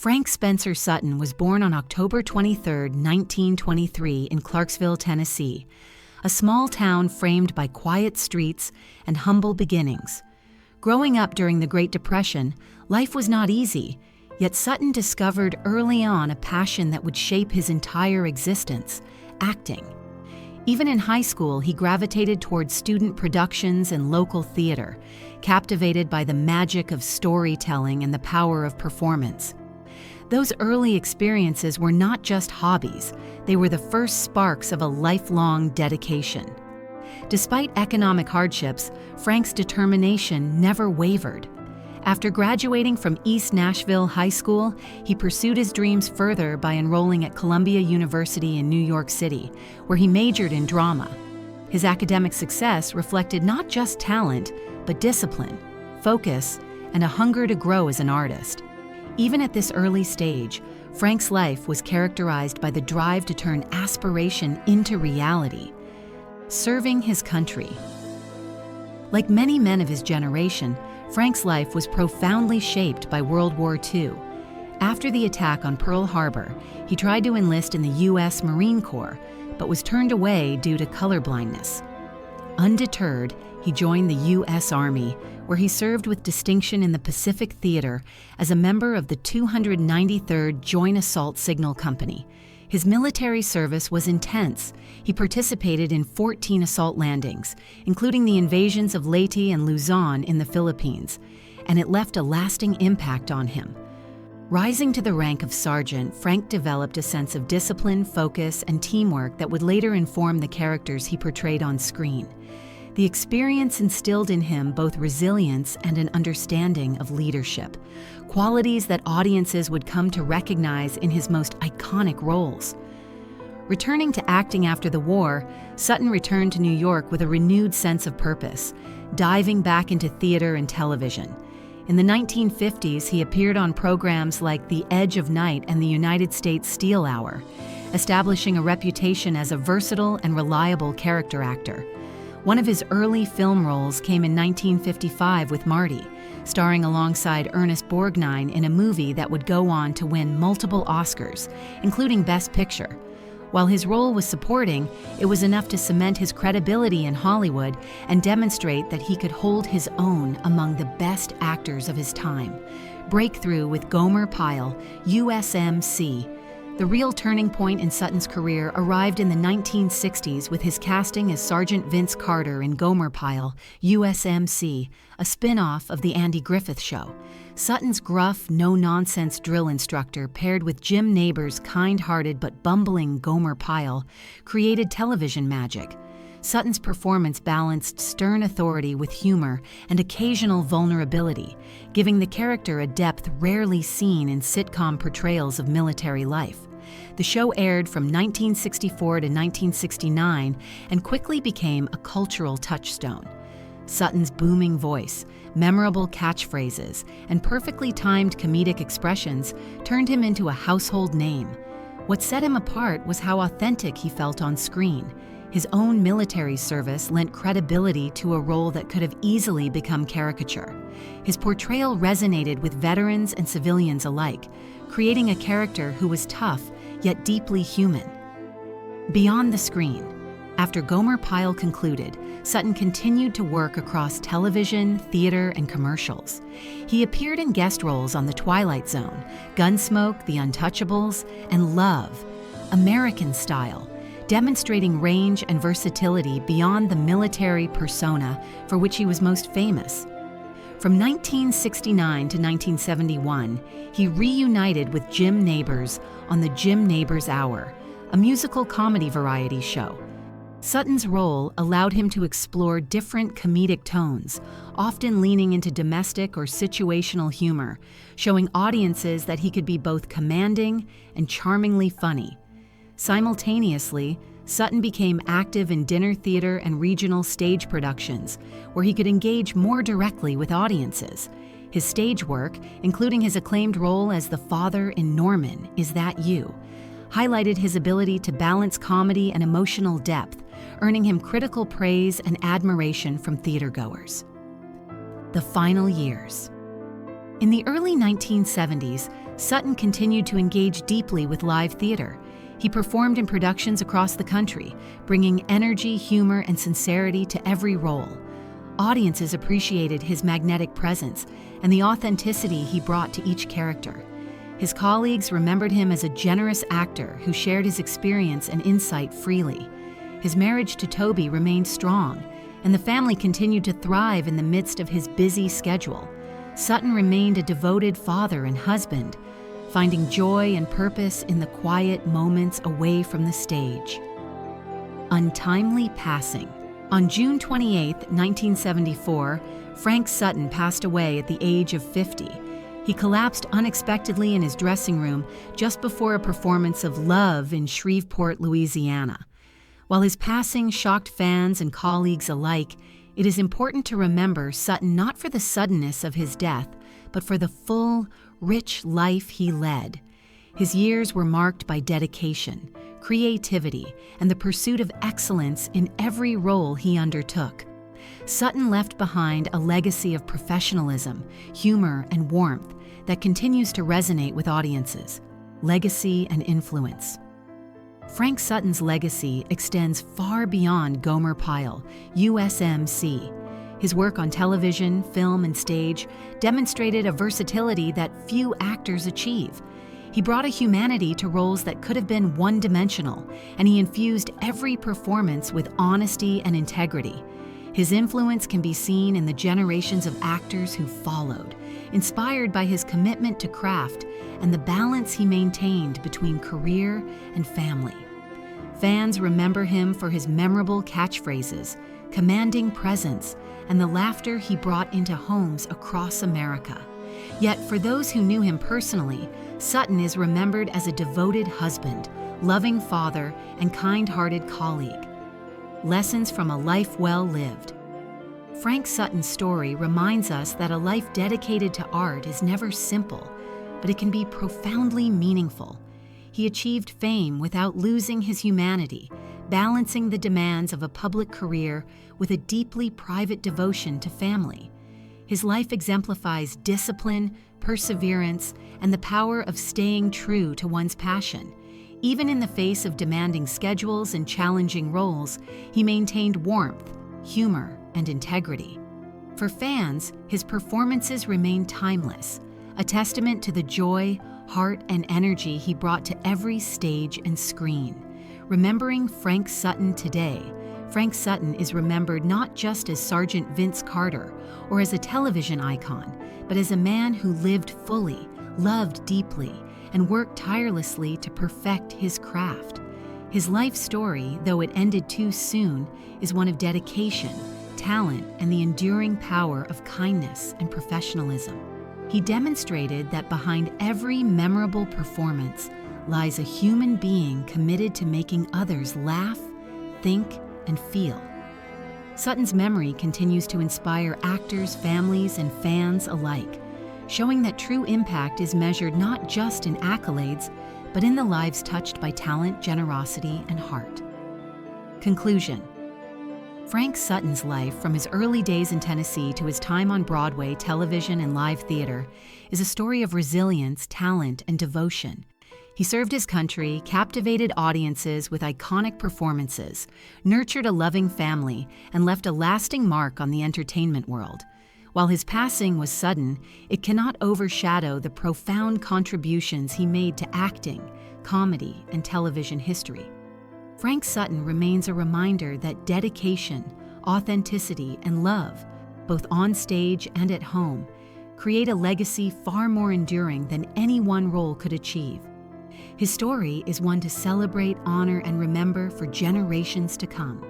Frank Spencer Sutton was born on October 23, 1923, in Clarksville, Tennessee, a small town framed by quiet streets and humble beginnings. Growing up during the Great Depression, life was not easy, yet Sutton discovered early on a passion that would shape his entire existence: acting. Even in high school, he gravitated towards student productions and local theater, captivated by the magic of storytelling and the power of performance. Those early experiences were not just hobbies, they were the first sparks of a lifelong dedication. Despite economic hardships, Frank's determination never wavered. After graduating from East Nashville High School, he pursued his dreams further by enrolling at Columbia University in New York City, where he majored in drama. His academic success reflected not just talent, but discipline, focus, and a hunger to grow as an artist. Even at this early stage, Frank's life was characterized by the drive to turn aspiration into reality, serving his country. Like many men of his generation, Frank's life was profoundly shaped by World War II. After the attack on Pearl Harbor, he tried to enlist in the U.S. Marine Corps, but was turned away due to colorblindness. Undeterred, he joined the U.S. Army, where he served with distinction in the Pacific Theater as a member of the 293rd Joint Assault Signal Company. His military service was intense. He participated in 14 assault landings, including the invasions of Leyte and Luzon in the Philippines, and it left a lasting impact on him. Rising to the rank of sergeant, Frank developed a sense of discipline, focus, and teamwork that would later inform the characters he portrayed on screen. The experience instilled in him both resilience and an understanding of leadership, qualities that audiences would come to recognize in his most iconic roles. Returning to acting after the war, Sutton returned to New York with a renewed sense of purpose, diving back into theater and television. In the 1950s, he appeared on programs like The Edge of Night and the United States Steel Hour, establishing a reputation as a versatile and reliable character actor. One of his early film roles came in 1955 with Marty, starring alongside Ernest Borgnine in a movie that would go on to win multiple Oscars, including Best Picture. While his role was supporting, it was enough to cement his credibility in Hollywood and demonstrate that he could hold his own among the best actors of his time. Breakthrough with Gomer Pyle, USMC. The real turning point in Sutton's career arrived in the 1960s with his casting as Sergeant Vince Carter in Gomer Pyle, USMC, a spin-off of The Andy Griffith Show. Sutton's gruff, no-nonsense drill instructor paired with Jim Nabors' kind-hearted but bumbling Gomer Pyle created television magic. Sutton's performance balanced stern authority with humor and occasional vulnerability, giving the character a depth rarely seen in sitcom portrayals of military life. The show aired from 1964 to 1969 and quickly became a cultural touchstone. Sutton's booming voice, memorable catchphrases, and perfectly timed comedic expressions turned him into a household name. What set him apart was how authentic he felt on screen. His own military service lent credibility to a role that could have easily become caricature. His portrayal resonated with veterans and civilians alike, creating a character who was tough, yet deeply human. Beyond the screen, after Gomer Pyle concluded, Sutton continued to work across television, theater, and commercials. He appeared in guest roles on The Twilight Zone, Gunsmoke, The Untouchables, and Love, American Style, demonstrating range and versatility beyond the military persona for which he was most famous. From 1969 to 1971, he reunited with Jim Nabors on The Jim Nabors Hour, a musical comedy variety show. Sutton's role allowed him to explore different comedic tones, often leaning into domestic or situational humor, showing audiences that he could be both commanding and charmingly funny. Simultaneously, Sutton became active in dinner theater and regional stage productions, where he could engage more directly with audiences. His stage work, including his acclaimed role as the father in Norman, Is That You?, highlighted his ability to balance comedy and emotional depth, earning him critical praise and admiration from theatergoers. The final years. In the early 1970s, Sutton continued to engage deeply with live theater. He performed in productions across the country, bringing energy, humor, and sincerity to every role. Audiences appreciated his magnetic presence and the authenticity he brought to each character. His colleagues remembered him as a generous actor who shared his experience and insight freely. His marriage to Toby remained strong, and the family continued to thrive in the midst of his busy schedule. Sutton remained a devoted father and husband, finding joy and purpose in the quiet moments away from the stage. Untimely passing. On June 28, 1974, Frank Sutton passed away at the age of 50. He collapsed unexpectedly in his dressing room just before a performance of Love in Shreveport, Louisiana. While his passing shocked fans and colleagues alike, it is important to remember Sutton not for the suddenness of his death, but for the full, rich life he led. His years were marked by dedication, creativity, and the pursuit of excellence in every role he undertook. Sutton left behind a legacy of professionalism, humor, and warmth that continues to resonate with audiences. Legacy and influence. Frank Sutton's legacy extends far beyond Gomer Pyle, USMC. His work on television, film, and stage demonstrated a versatility that few actors achieve. He brought a humanity to roles that could have been one-dimensional, and he infused every performance with honesty and integrity. His influence can be seen in the generations of actors who followed, inspired by his commitment to craft and the balance he maintained between career and family. Fans remember him for his memorable catchphrases, commanding presence, and the laughter he brought into homes across America. Yet for those who knew him personally, Sutton is remembered as a devoted husband, loving father, and kind-hearted colleague. Lessons from a life well lived. Frank Sutton's story reminds us that a life dedicated to art is never simple, but it can be profoundly meaningful. He achieved fame without losing his humanity, balancing the demands of a public career with a deeply private devotion to family. His life exemplifies discipline, perseverance, and the power of staying true to one's passion. Even in the face of demanding schedules and challenging roles, he maintained warmth, humor, and integrity. For fans, his performances remain timeless, a testament to the joy, heart, and energy he brought to every stage and screen. Remembering Frank Sutton today, Frank Sutton is remembered not just as Sergeant Vince Carter or as a television icon, but as a man who lived fully, loved deeply, and worked tirelessly to perfect his craft. His life story, though it ended too soon, is one of dedication, talent, and the enduring power of kindness and professionalism. He demonstrated that behind every memorable performance lies a human being committed to making others laugh, think, and feel. Sutton's memory continues to inspire actors, families, and fans alike, showing that true impact is measured not just in accolades, but in the lives touched by talent, generosity, and heart. Conclusion. Frank Sutton's life, from his early days in Tennessee to his time on Broadway, television, and live theater, is a story of resilience, talent, and devotion. He served his country, captivated audiences with iconic performances, nurtured a loving family, and left a lasting mark on the entertainment world. While his passing was sudden, it cannot overshadow the profound contributions he made to acting, comedy, and television history. Frank Sutton remains a reminder that dedication, authenticity, and love, both on stage and at home, create a legacy far more enduring than any one role could achieve. His story is one to celebrate, honor, and remember for generations to come.